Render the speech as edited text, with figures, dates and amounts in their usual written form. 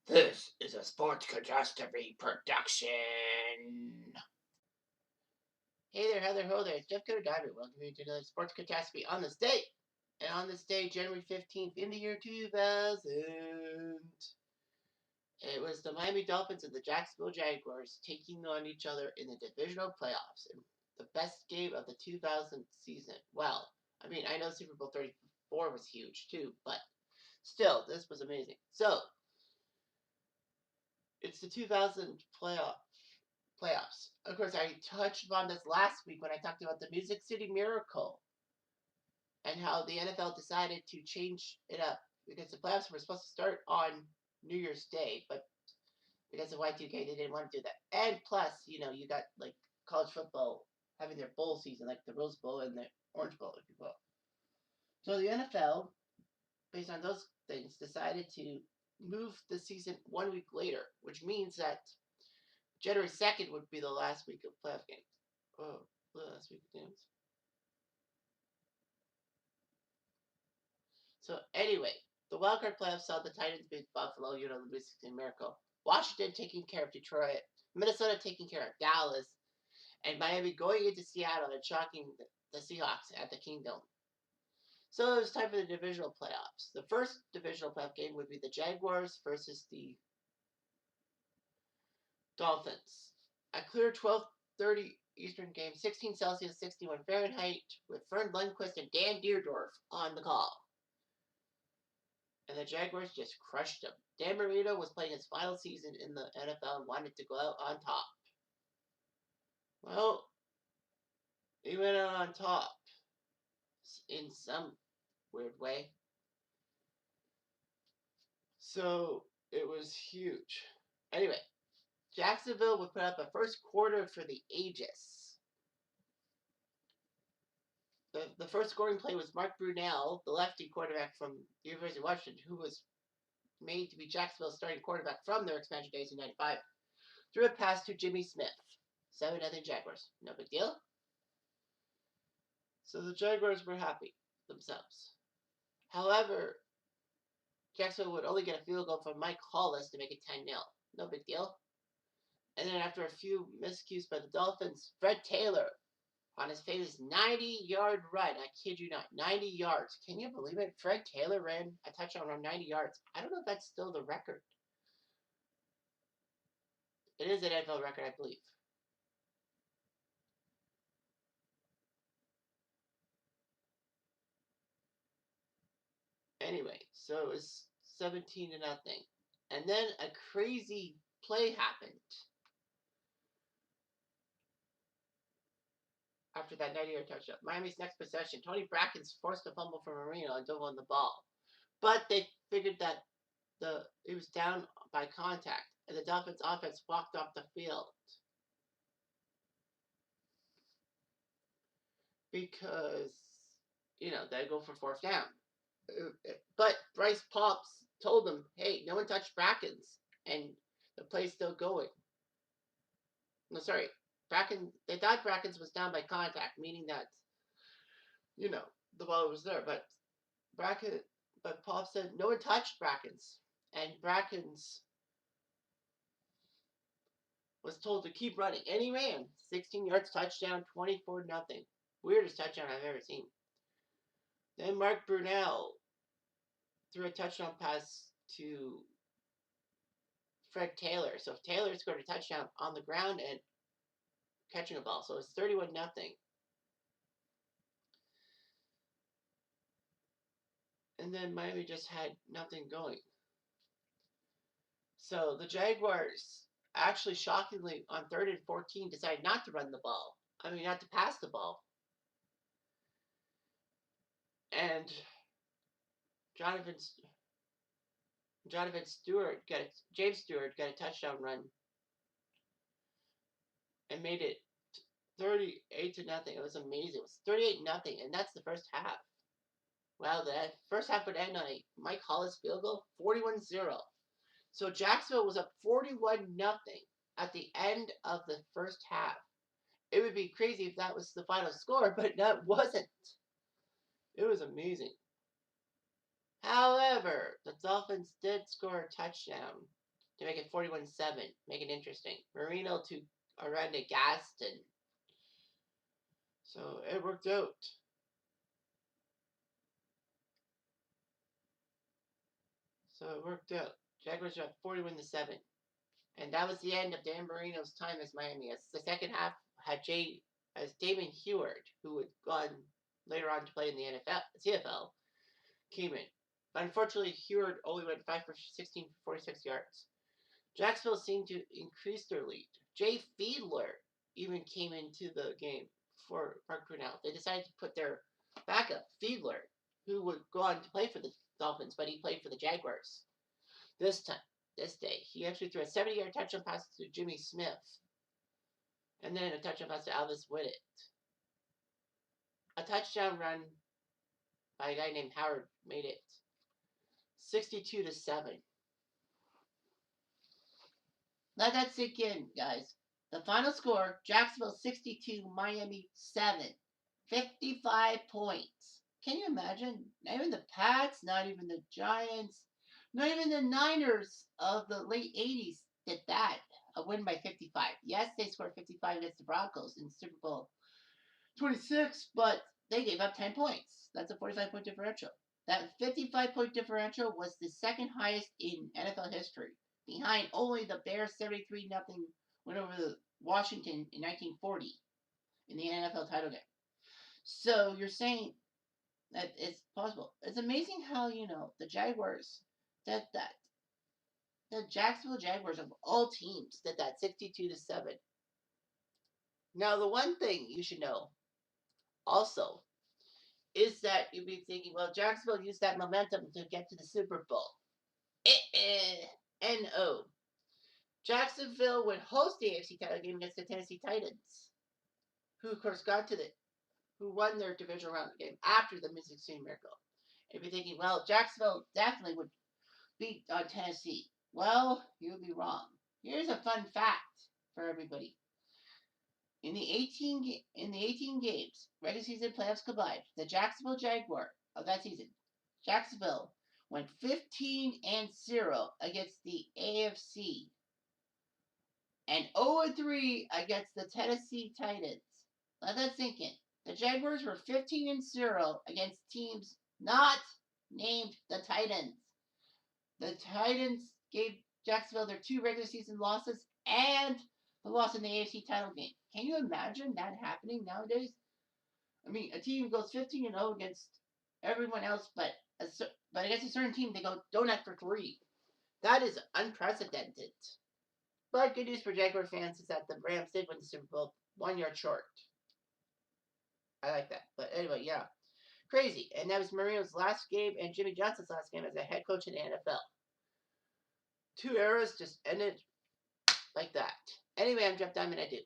This is a Sports Catastrophe production. Hey there, Heather, ho there. It's Jeff Cutter Diver. Welcome you to another Sports Catastrophe on this date. And on this day, January 15th, in the year 2000, it was the Miami Dolphins and the Jacksonville Jaguars taking on each other in the divisional playoffs. And the best game of the 2000 season. Well, I mean, I know Super Bowl 34 was huge too, but still, this was amazing. So, it's the 2000 playoffs. Of course, I touched upon this last week when I talked about the Music City Miracle and how the NFL decided to change it up because the playoffs were supposed to start on New Year's Day, but because of Y2K, they didn't want to do that. And plus, you got like college football having their bowl season, like the Rose Bowl and the Orange Bowl, if you will. So the NFL, based on those things, decided to move the season 1 week later, which means that January 2nd would be the last week of playoff games. Oh, the last week of games. So anyway, the wildcard playoffs saw the Titans beat Buffalo, the Music City Miracle. Washington taking care of Detroit, Minnesota taking care of Dallas, and Miami going into Seattle and shocking the Seahawks at the Kingdom. So it was time for the divisional playoffs. The first divisional playoff game would be the Jaguars versus the Dolphins. A clear 12:30 Eastern game, 16 Celsius, 61 Fahrenheit, with Fern Lundquist and Dan Deerdorf on the call. And the Jaguars just crushed them. Dan Marino was playing his final season in the NFL and wanted to go out on top. Well, he went out on top in some weird way. So it was huge. Anyway, Jacksonville would put up a first quarter for the ages. The first scoring play was Mark Brunell, the lefty quarterback from the University of Washington, who was made to be Jacksonville's starting quarterback from their expansion days in '95. Threw a pass to Jimmy Smith. 7-0 Jaguars. No big deal. So the Jaguars were happy themselves. However, Jacksonville would only get a field goal from Mike Hollis to make it 10-0. No big deal. And then after a few miscues by the Dolphins, Fred Taylor on his famous 90-yard run. I kid you not, 90 yards. Can you believe it? Fred Taylor ran a touchdown on 90 yards. I don't know if that's still the record. It is an NFL record, I believe. Anyway, so it was 17-0. And then a crazy play happened. After that 90-yard touchdown. Miami's next possession, Tony Brackens forced a fumble from Marino and dove on the ball. But they figured that it was down by contact, and the Dolphins offense walked off the field. Because, they go for fourth down. But Bryce Pops told them, hey, no one touched Brackens, and the play's still going. No, sorry. They thought Brackens was down by contact, meaning that, the ball was there. But Pop said no one touched Brackens. And Brackens was told to keep running. And he ran. 16 yards, touchdown, 24-0. Weirdest touchdown I've ever seen. Then Mark Brunell threw a touchdown pass to Fred Taylor. So Taylor scored a touchdown on the ground and catching a ball. So it's 31-0. And then Miami just had nothing going. So the Jaguars actually shockingly on 3rd and 14 decided not to run the ball. Not to pass the ball. And James Stewart got a touchdown run and made it 38-0. It was amazing. It was 38-0, and that's the first half. Well, the first half would end on a Mike Hollis field goal, 41-0. So Jacksonville was up 41-0 at the end of the first half. It would be crazy if that was the final score, but that wasn't. It was amazing. However, the Dolphins did score a touchdown to make it 41-7, make it interesting. Marino to Aranda Gaston. So it worked out. So it worked out. Jaguars are up 41-7. And that was the end of Dan Marino's time as Miami. As the second half had Damon Heward, who had gone later on to play in the CFL, came in. But unfortunately, Heward only went 5 for 16 for 46 yards. Jacksonville seemed to increase their lead. Jay Fiedler even came into the game for Park Brunel. They decided to put their backup, Fiedler, who would go on to play for the Dolphins, but he played for the Jaguars this day. He actually threw a 70-yard touchdown pass to Jimmy Smith, and then a touchdown pass to Alvis Whittet. A touchdown run by a guy named Howard made it 62-7. Let that sink in, guys. The final score, Jacksonville 62, Miami 7. 55 points. Can you imagine? Not even the Pats, not even the Giants, not even the Niners of the late 80s did that. A win by 55. Yes, they scored 55 against the Broncos in Super Bowl 26, but they gave up 10 points. That's a 45-point differential. That 55-point differential was the second highest in NFL history, behind only the Bears 73-0 win over Washington in 1940 in the NFL title game. So you're saying that it's possible. It's amazing how, the Jaguars did that. The Jacksonville Jaguars of all teams did that 62-7. Now, the one thing you should know also is that you'd be thinking, well, Jacksonville used that momentum to get to the Super Bowl. N-O. Jacksonville would host the AFC title game against the Tennessee Titans, who, of course, who won their divisional round game after the Music City Miracle. If you're thinking, well, Jacksonville definitely would beat Tennessee. Well, you would be wrong. Here's a fun fact for everybody. In the 18 games, regular season playoffs combined, the Jacksonville Jaguar of that season, Jacksonville went 15-0 against the AFC and 0-3 against the Tennessee Titans. Let that sink in. The Jaguars were 15-0 against teams not named the Titans. The Titans gave Jacksonville their 2 regular season losses and the loss in the AFC title game. Can you imagine that happening nowadays? I mean, a team goes 15-0 against everyone else, but against a certain team, they go donut for 3. That is unprecedented. But good news for Jaguar fans is that the Rams did win the Super Bowl 1 yard short. I like that. But anyway, yeah. Crazy. And that was Marino's last game and Jimmy Johnson's last game as a head coach in the NFL. 2 eras just ended like that. Anyway, I'm Jeff Diamond. I do.